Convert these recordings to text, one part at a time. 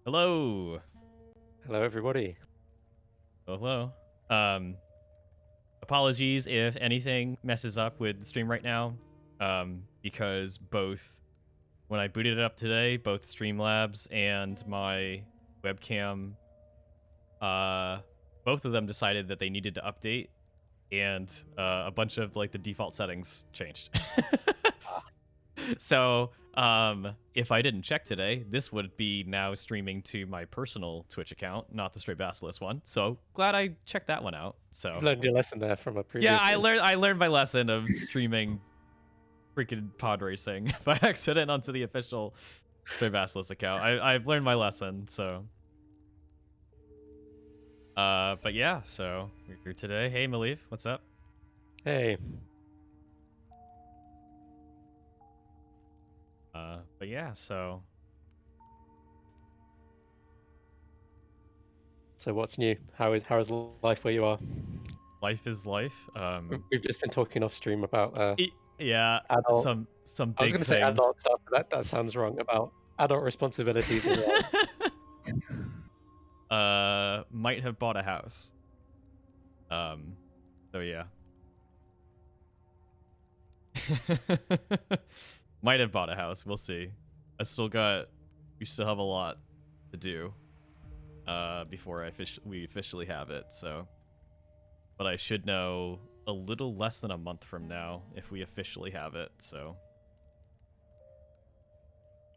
Hello. Hello, everybody. Hello. Um, Apologies if anything messes up with the stream right now. Because both when I booted it up today, both Streamlabs and my webcam, uh, both of them decided that they needed to update, and a bunch of like the default settings changed. So, if I didn't check today, this would be now streaming to my personal Twitch account, not the Stray Basilisk one. So glad I checked that one out. You've So learned your lesson there from a yeah, previous. I learned my lesson of streaming freaking pod racing by accident onto the official Stray Basilisk account. I've learned my lesson. So, but yeah, so we're here today. Hey, Maliv, what's up? Hey, But yeah, so so what's new? How is life where you are? life is life. We've just been talking off stream about Yeah, adult. some I was big going to say things. adult stuff, but that sounds wrong. About adult responsibilities in life. Might have bought a house. Um, so yeah. Might have bought a house. We'll see. We still have a lot to do before we officially have it. So, but I should know a little less than a month from now if we officially have it. So,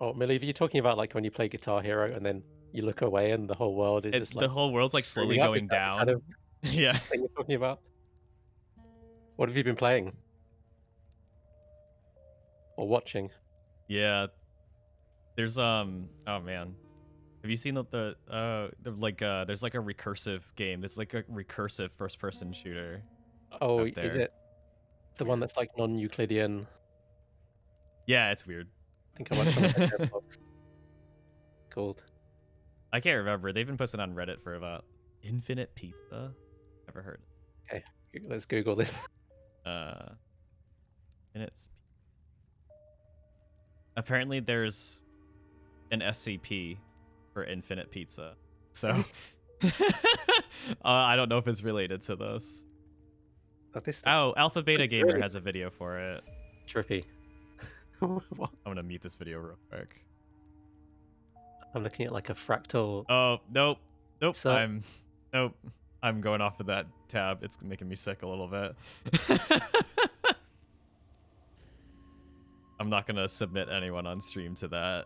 Oh, Millie, are you talking about like when you play Guitar Hero and then you look away and the whole world is just the like whole world's like slowly screaming up? Is going that the kind down. of Yeah. thing you're talking about? What have you been playing or watching? Yeah. There's oh man. Have you seen there's like a recursive game. There's like a recursive first person shooter Oh, out is there. it It's the one weird. that's like non-Euclidean? Yeah, it's weird. I think I watched some of the devlogs called. I can't remember. They've been posting on Reddit for about Infinite Pizza. Never heard. Okay, let's Google this. And it's apparently there's an SCP for Infinite Pizza. So I don't know if it's related to this. Oh, this stuff's Oh, Alpha Beta Gamer really has a video for it. trippy. What? I'm gonna mute this video real quick. I'm looking at like a fractal. Oh, nope. Nope. So, Nope. I'm going off of that tab. It's making me sick a little bit. I'm not gonna submit anyone on stream to that.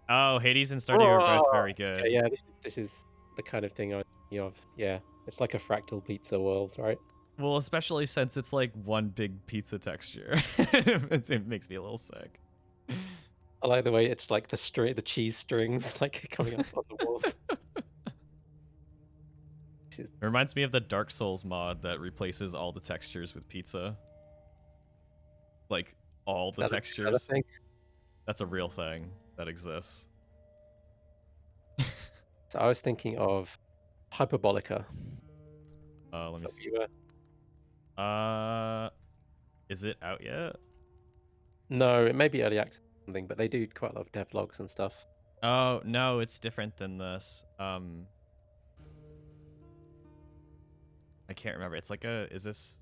Oh, Hades and Stardew are both very okay, good. yeah, this is the kind of thing I think of. Yeah, it's like a fractal pizza world, right? Well, especially since it's like one big pizza texture. It makes me a little sick. I like the way it's like the cheese strings like coming up on the walls. This is, It reminds me of the Dark Souls mod that replaces all the textures with pizza. Like all the is that a textures. thing? That's a real thing that exists. So I was thinking of Hyperbolica. Let Is me that what see. you were? Is it out yet? No, it may be early access or something, but they do quite a lot of devlogs and stuff. Oh no, it's different than this. I can't remember. It's like a. Is this?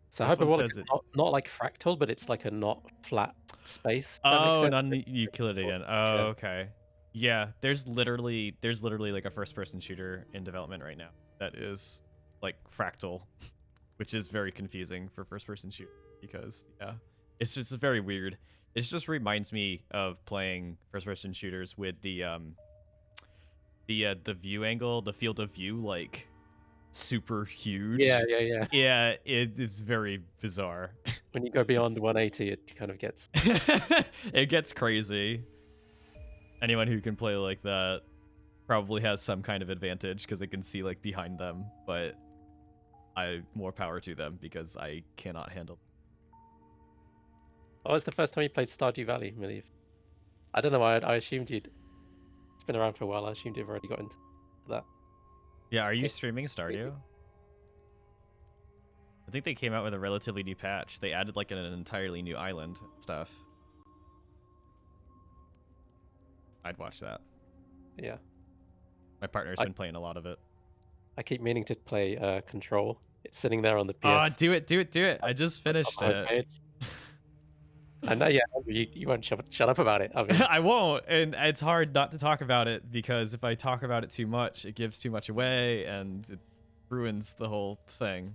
So This one Hyperbolic says is it. not like fractal, but it's like a not flat space. If that makes Oh, sense. not Euclidean. Oh, Yeah. okay. Yeah, there's literally like a first-person shooter in development right now that is like fractal, which is very confusing for first-person shoot because yeah, it's just very weird. It just reminds me of playing first-person shooters with the view angle, the field of view, like super Yeah, huge. yeah, yeah. Yeah, it is very bizarre. When you go beyond 180, it kind of gets. It gets crazy. Anyone who can play like that probably has some kind of advantage because they can see like behind them, but more power to them because I cannot handle. Oh, it's the first time you played Stardew Valley, Millie. I don't know why. I assumed you'd. It's been around for a while. I assumed you've already got into that. Yeah, are you It- streaming Stardew? I think they came out with a relatively new patch. They added like an entirely new island stuff. I'd watch that. Yeah. My partner's I been playing a lot of it. I keep meaning to play Control. It's sitting there on the Ah, PS do it, do it, do it. I just on finished the it. homepage. I know, yeah, you won't shut up about it. I mean, I won't, and it's hard not to talk about it because if I talk about it too much, it gives too much away and it ruins the whole thing.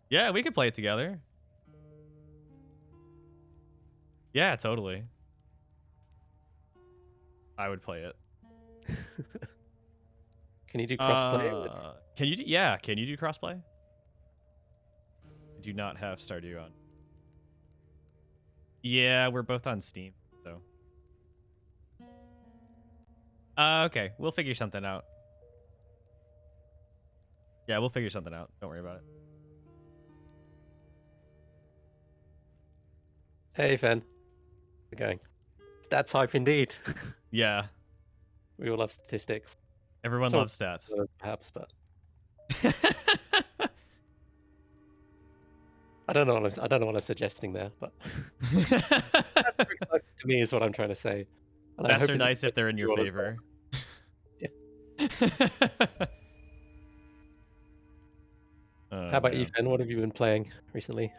Yeah, we could play it together. Yeah, totally. I would play it. can you do crossplay? Can you do, yeah, can you do crossplay? I do not have Stardew on. Yeah, we're both on Steam, so. Okay, we'll figure something out. Yeah, we'll figure something out. Don't worry about it. Hey, Fen. How's it going? Stats hype indeed. Yeah, We all love statistics. everyone Some loves stats. perhaps, but I don't know what I'm suggesting there, but to me is what I'm trying to say. And I Stats hope are it's nice if they're in to your you all as well. favor. Yeah. Oh, How about you, man. Fen? What have you been playing recently?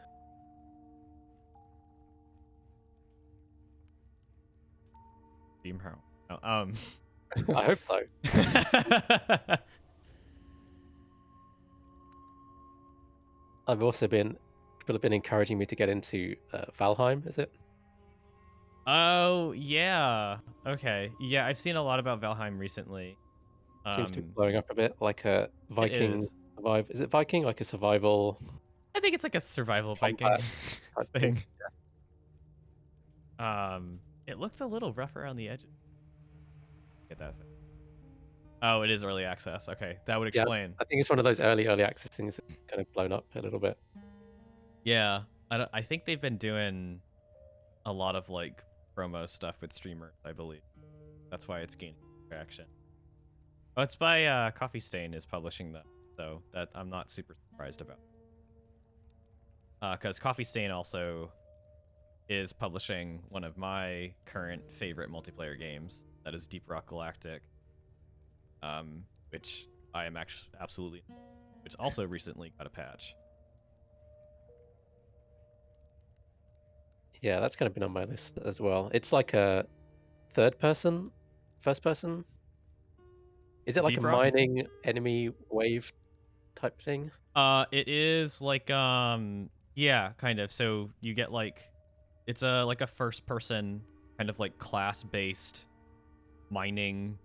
Steamhounds. Oh, I hope so. I've also been people have been encouraging me to get into Valheim. Is it? Oh, yeah. Okay. Yeah, I've seen a lot about Valheim recently. Seems to be blowing up a bit, like a It Viking is. survive. Is it Viking? Like a survival I think it's like a survival Viking combat type thing. thing. It looked a little rough around the edges. Get that thing. Oh, it is early access. Okay, that would Yeah, explain. I think it's one of those early access things that kind of blown up a little bit. Yeah, I think they've been doing a lot of like promo stuff with streamers. I believe that's why it's gaining traction. Oh, it's by Coffee Stain is publishing that, so that I'm not super surprised about. Because Coffee Stain also is publishing one of my current favorite multiplayer games, that is Deep Rock Galactic, which I am actually absolutely, which also recently got a patch. Yeah, that's kind of been on my list as well. It's like a first person. Is it like a Deep Rock? mining enemy wave type thing? It is like yeah, kind of. So you get like, it's a like a first person kind of like class based mining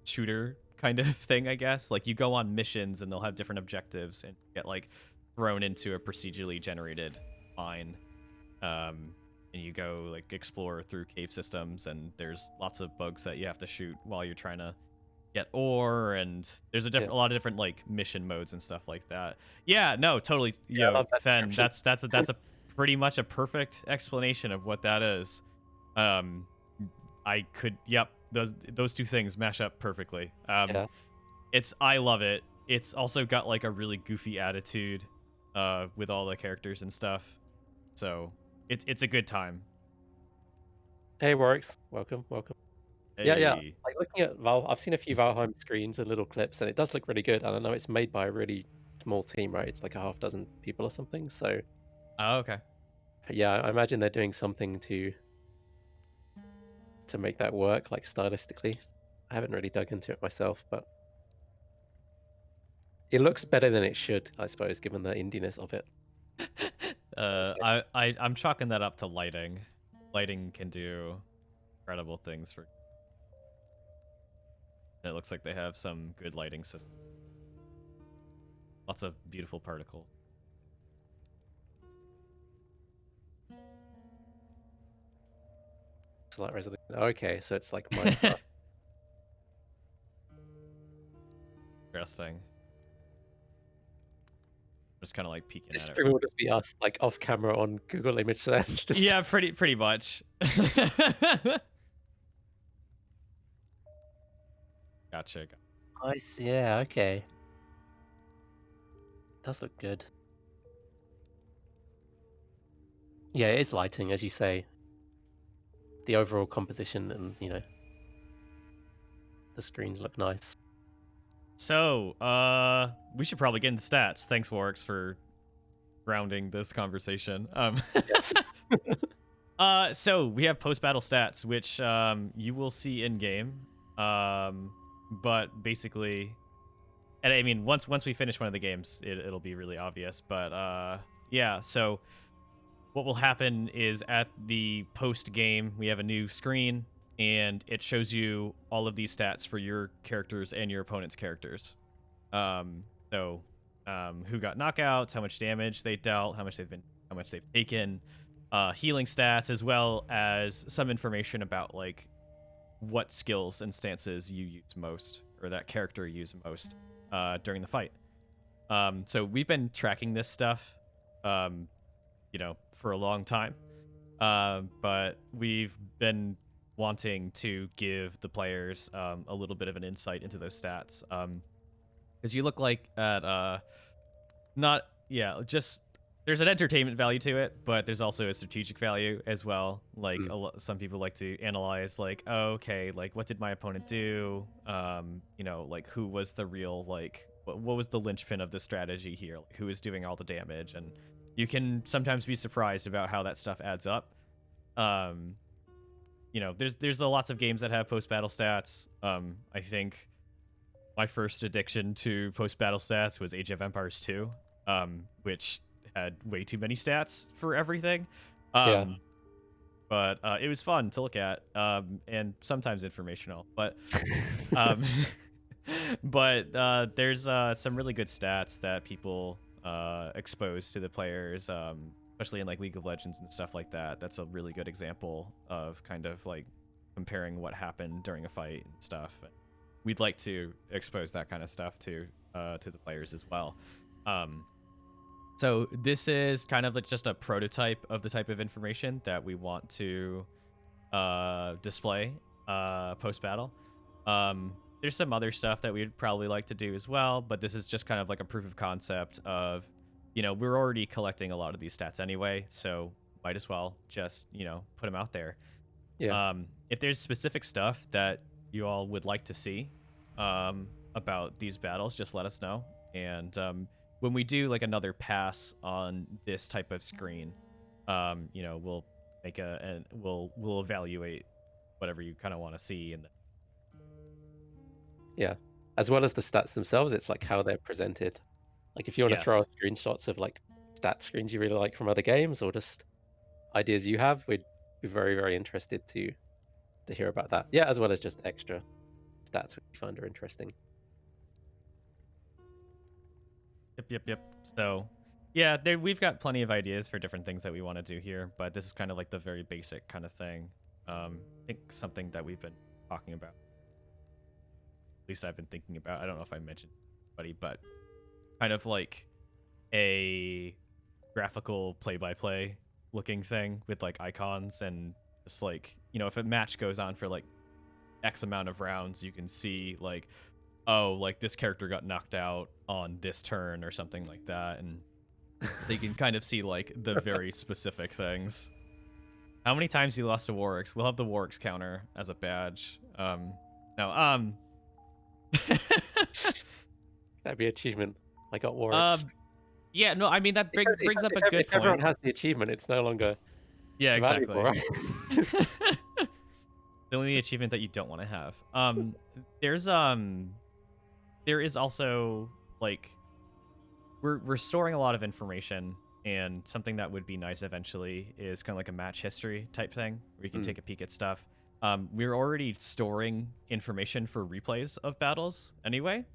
shooter kind of thing, I guess. Like you go on missions and they'll have different objectives and get like thrown into a procedurally generated mine. And you go like explore through cave systems and there's lots of bugs that you have to shoot while you're trying to get ore, and there's a Yeah, a lot of different like mission modes and stuff like that. Yeah, no, totally. yeah, I Yo, love that Fen, description. that's a pretty much a perfect explanation of what that is. Um, I could, yep, those two things mash up perfectly. Yeah. I love it. It's also got like a really goofy attitude, with all the characters and stuff. So it's a good time. Hey, Warwicks, welcome, welcome. Yeah. Hey, Like looking at I've seen a few Valheim screens and little clips, and it does look really good. And I know it's made by a really small team, right? It's like a half dozen people or something. So oh, okay. yeah, I imagine they're doing something to make that work, like stylistically. I haven't really dug into it myself, but it looks better than it should, I suppose, given the indiness of it. I'd say. I'm chalking that up to lighting. Lighting can do incredible things for. It looks like they have some good lighting system. Lots of beautiful particles. Slight resolution. Okay, so it's like Minecraft. Interesting. Just kind of like peeking This at it. stream will just be us, like off camera on Google image search. Just Yeah, pretty much. Gotcha. nice. Yeah. Okay. Does look good. Yeah, it is lighting, as you say. the overall composition and the screens look nice. So, we should probably get into stats. Thanks, Warx, for grounding this conversation. Yes. So we have post-battle stats, which you will see in game. But basically, and I mean, once we finish one of the games, it'll be really obvious. But yeah. So what will happen is at the post game, we have a new screen, and it shows you all of these stats for your characters and your opponent's characters. So who got knockouts, how much damage they dealt, how much they've taken, healing stats, as well as some information about like what skills and stances you use most, or that character used most during the fight. So we've been tracking this stuff, for a long time, but we've been wanting to give the players a little bit of an insight into those stats, because you look like at just there's an entertainment value to it, but there's also a strategic value as well. Like some people like to analyze, like, oh, okay, like what did my opponent do? Like who was the real, like what was the linchpin of the strategy here? Like who is doing all the damage? And you can sometimes be surprised about how that stuff adds up. There's lots of games that have post battle stats. I think my first addiction to post battle stats was Age of Empires 2, which had way too many stats for everything. Yeah. But it was fun to look at, and sometimes informational. But there's some really good stats that people expose to the players, especially in like League of Legends and stuff like that. That's a really good example of kind of like comparing what happened during a fight and stuff. We'd like to expose that kind of stuff to the players as well. So this is kind of like just a prototype of the type of information that we want to display post-battle. There's some other stuff that we'd probably like to do as well, but this is just kind of like a proof of concept of, we're already collecting a lot of these stats anyway, so might as well just, put them out there. Yeah. If there's specific stuff that you all would like to see about these battles, just let us know. And when we do like another pass on this type of screen, we'll make we'll evaluate whatever you kind of want to see. And Yeah. As well as the stats themselves, it's like how they're presented. Like if you want to throw yes, out screenshots of like stat screens you really like from other games, or just ideas you have, we'd be very, very interested to hear about that. Yeah, as well as just extra stats which we find are interesting. Yep. So, yeah, we've got plenty of ideas for different things that we want to do here, but this is kind of like the very basic kind of thing. I think something that we've been talking about, at least I've been thinking about, I don't know if I mentioned anybody, but kind of like a graphical play-by-play looking thing with like icons, and just like, if a match goes on for like X amount of rounds, you can see like, oh, like this character got knocked out on this turn or something like that, and they can kind of see like the very specific things. How many times you lost to Warwick's? We'll have the Warwick's counter as a badge. Now, That'd be achievement. I got Warwick's. yeah, no, I mean that brings up a good if everyone point. has the achievement, it's no longer Yeah, valuable, exactly. right? The only achievement that you don't want to have. There is also like we're storing a lot of information, and something that would be nice eventually is kind of like a match history type thing where you can take a peek at stuff. We're already storing information for replays of battles anyway,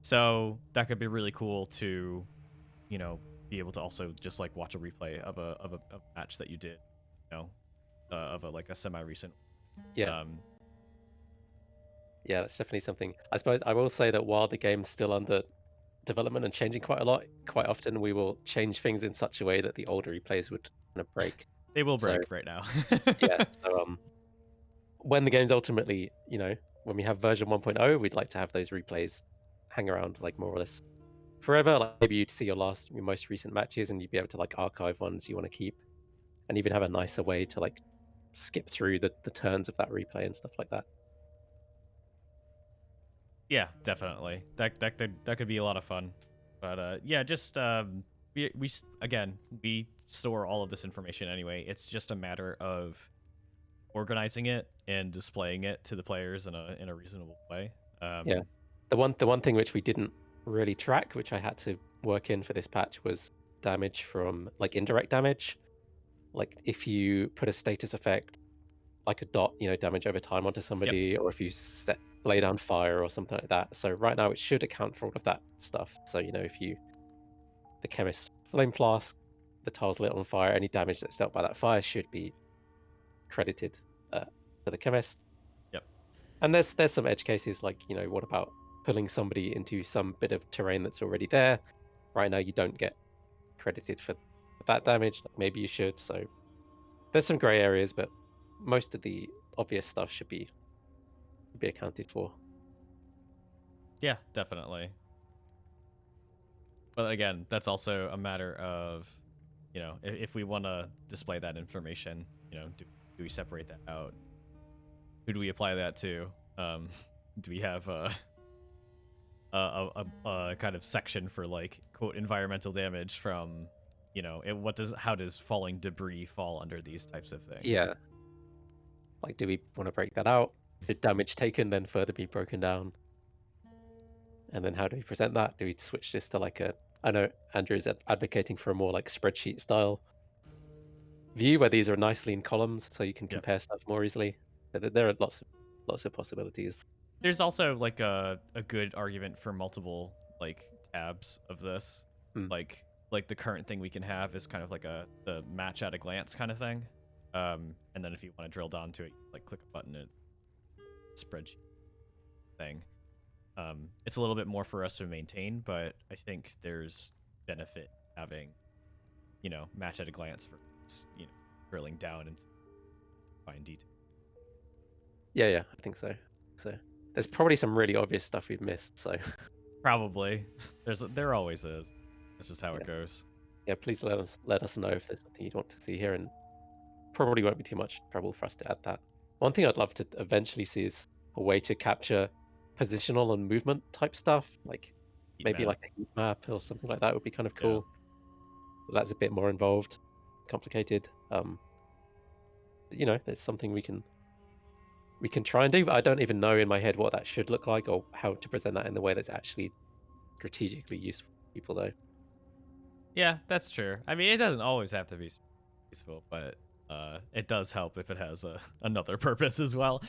so that could be really cool to, be able to also just like watch a replay of a match that you did, of a semi-recent. Yeah. Yeah, that's definitely something. I suppose I will say that while the game's still under development and changing quite a lot, quite often we will change things in such a way that the older replays would kind of break. They will So, break right now. yeah, so when the game's ultimately, when we have version 1.0, we'd like to have those replays hang around like more or less forever. Like maybe you'd see your most recent matches, and you'd be able to like archive ones you want to keep, and even have a nicer way to like skip through the turns of that replay and stuff like that. Yeah, definitely. That could be a lot of fun. But yeah, just again, we store all of this information anyway. It's just a matter of organizing it and displaying it to the players in a reasonable way. Yeah. The one thing which we didn't really track, which I had to work in for this patch, was damage from like indirect damage. Like if you put a status effect like a dot, damage over time onto Yep. somebody, or if you lay down fire or something like that. So right now it should account for all of that stuff. So if the chemist flame flask, the tile's lit on fire, any damage that's dealt by that fire should be credited to the chemist. Yep. And there's some edge cases like, what about pulling somebody into some bit of terrain that's already there? Right now you don't get credited for that damage. Like maybe you should. So there's some gray areas, but most of the obvious stuff should be accounted for. Yeah, definitely. But again, that's also a matter of, if we want to display that information, do we separate that out? Who do we apply that to? Do we have a kind of section for like quote environmental damage from, how does falling debris fall under these types of things? Yeah. Like, do we want to break that out? Should damage taken then further be broken down? And then how do we present that? Do we switch this to like I know Andrew is advocating for a more like spreadsheet style view where these are nicely in columns so you can Yep. compare stuff more easily. But there are lots of possibilities. There's also like a good argument for multiple like tabs of this. Hmm. Like the current thing we can have is kind of like the match at a glance kind of thing. And then if you want to drill down to it, like click a button and spreadsheet thing. It's a little bit more for us to maintain, but I think there's benefit having, match at a glance for, drilling down and fine detail. Yeah, I think so. So there's probably some really obvious stuff we've missed. So Probably. There always is. That's just how yeah. it goes. Yeah, please let us know if there's something you'd want to see here, and probably won't be too much trouble for us to add that. One thing I'd love to eventually see is a way to capture positional and movement type stuff, like Heat maybe map. like a heat map or something like that would be kind of Yeah. cool. But that's a bit more involved, complicated. There's something we can try and do, but I don't even know in my head what that should look like or how to present that in the way that's actually strategically useful for people, though. Yeah, that's true. I mean, it doesn't always have to be useful, but it does help if it has another purpose as well.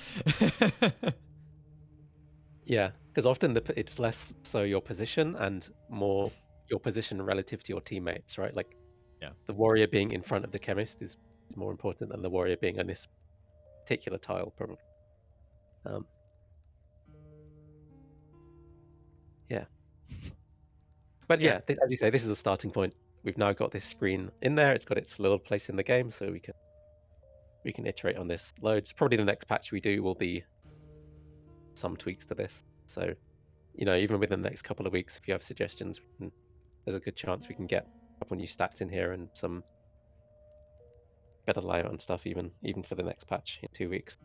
Yeah, because often it's less so your position and more your position relative to your teammates, right? Like Yeah. the warrior being in front of the chemist is more important than the warrior being on this particular tile, probably. Yeah. But Yeah. as you say, this is a starting point. We've now got this screen in there. It's got its little place in the game, so we can iterate on this loads. Probably the next patch we do will be some tweaks to this. So, even within the next couple of weeks, if you have suggestions, there's a good chance we can get a couple new stats in here and some better layout and stuff, even for the next patch in 2 weeks.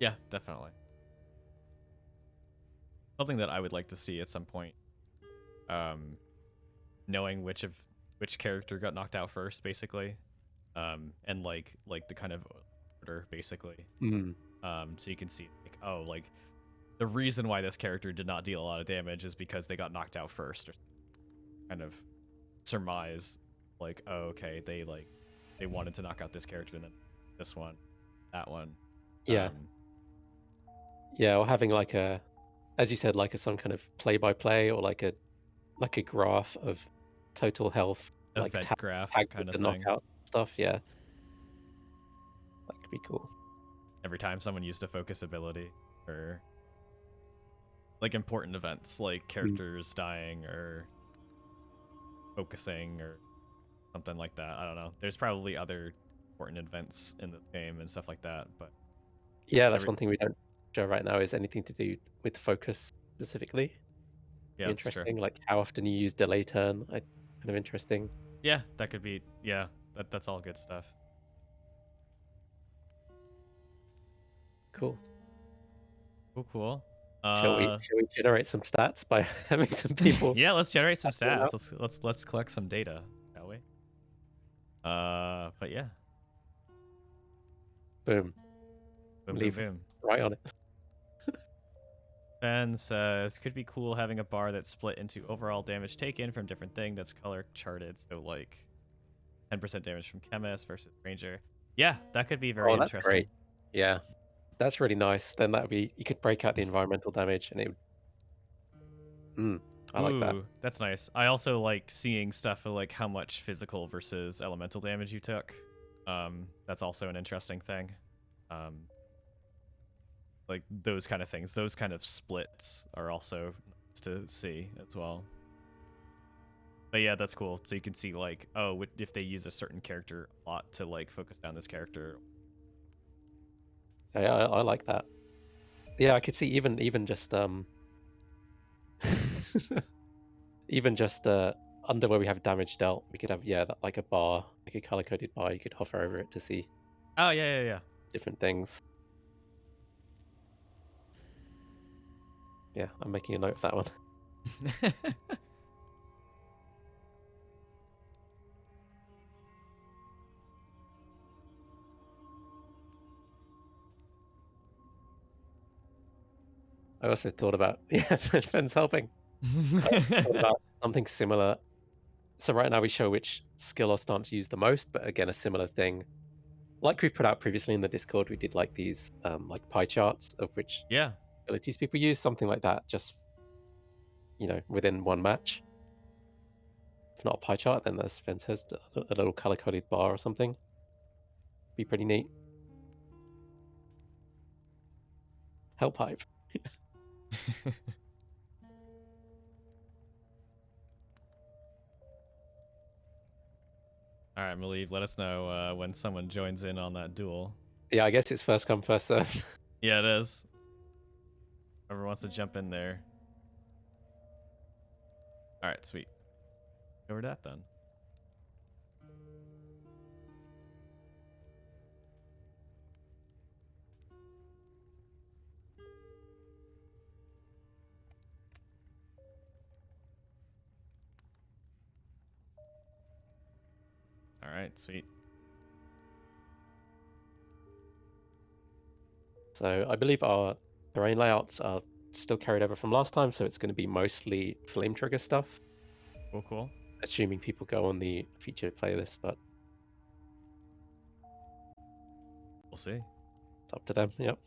Yeah, definitely. Something that I would like to see at some point, knowing which character got knocked out first, basically, and like the kind of order, basically. So you can see like, oh, like the reason why this character did not deal a lot of damage is because they got knocked out first, or kind of surmise like, oh, okay, they wanted to knock out this character and then this one, that one. Yeah. Yeah, or having like as you said, like some kind of play-by-play or like a graph of total health, like Event graph tagged kind with of the thing. knockout stuff. Yeah, that could be cool. Every time someone used a focus ability, or like important events like characters dying or focusing or something like that. I don't know. There's probably other important events in the game and stuff like that, but Yeah, that's one thing we don't show right now is anything to do with focus specifically. yeah, that's true. Interesting, like how often you use delay turn. Kind of interesting. Yeah, that could be. Yeah, that's all good stuff. Cool. Cool. Shall we generate some stats by having some people? Yeah, let's generate some happy enough? stats. Let's collect some data, shall we? But yeah, Boom. boom, boom, Leave boom. right on it. Ben says could be cool having a bar that's split into overall damage taken from different thing that's color charted. So like 10% damage from chemist versus ranger. Yeah, that could be very Oh, that's interesting. great. Yeah, that's really nice. Then that would be, you could break out the environmental damage and it would, I like that. Ooh, that's nice. I also like seeing stuff for like how much physical versus elemental damage you took. That's also an interesting thing. Like those kind of things, those kind of splits are also nice to see as well. But yeah, that's cool. So you can see like, oh, if they use a certain character a lot to like focus down this character. Yeah, I like that. Yeah, I could see even just even just under where we have damage dealt, we could have that, like a bar, like a color coded bar. You could hover over it to see Oh yeah. different things. Yeah, I'm making a note of that one. I also thought about Ben's helping. I thought about something similar. So right now we show which skill or stance you use the most, but again, a similar thing. Like we've put out previously in the Discord, we did like these like pie charts of which Yeah. abilities people use, something like that, just within one match. If not a pie chart, then as Ben says, a little color coded bar or something. Be pretty neat. Help pipe. All right, Malieve, let us know when someone joins in on that duel. Yeah, I guess it's first come, first serve. Yeah, it is. Whoever wants to jump in there. All right, sweet. Over that then. All right, sweet. So I believe our terrain layouts are still carried over from last time, so it's going to be mostly flame trigger stuff. Cool. Assuming people go on the featured playlist, but We'll see. it's up to them. Yep.